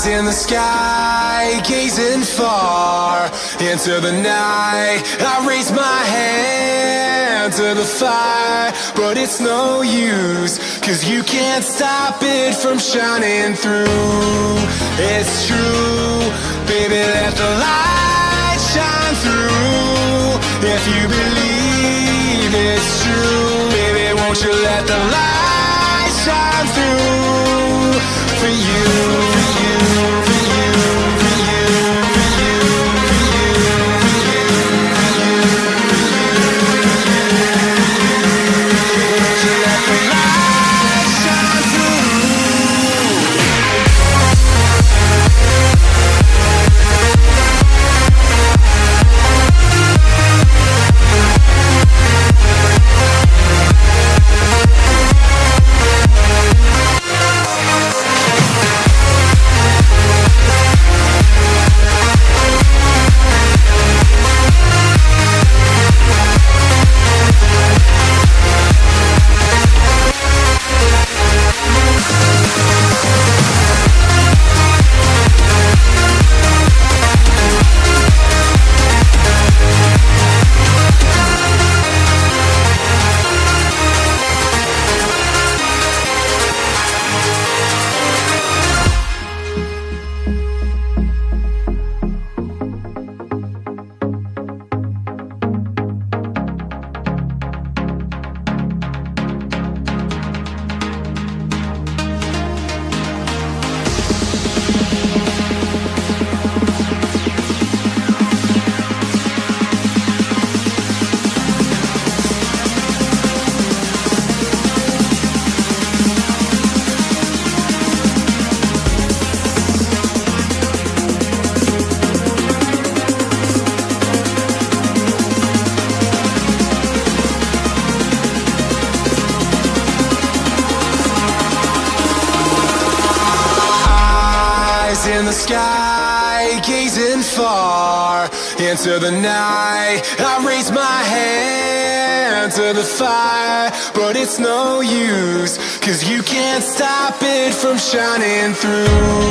in the sky, gazing far into the night. I raise my hand to the fire, but it's no use, 'cause you can't stop it from shining through. It's true, baby, let the light shine through. If you believe it's true, baby, won't you let the light shine through for you, for you, for you, for you, for you, for you, for you, for you, won't you let the light shine through? In the sky, gazing far into the night. I raise my hand to the fire, but it's no use, 'cause you can't stop it from shining through.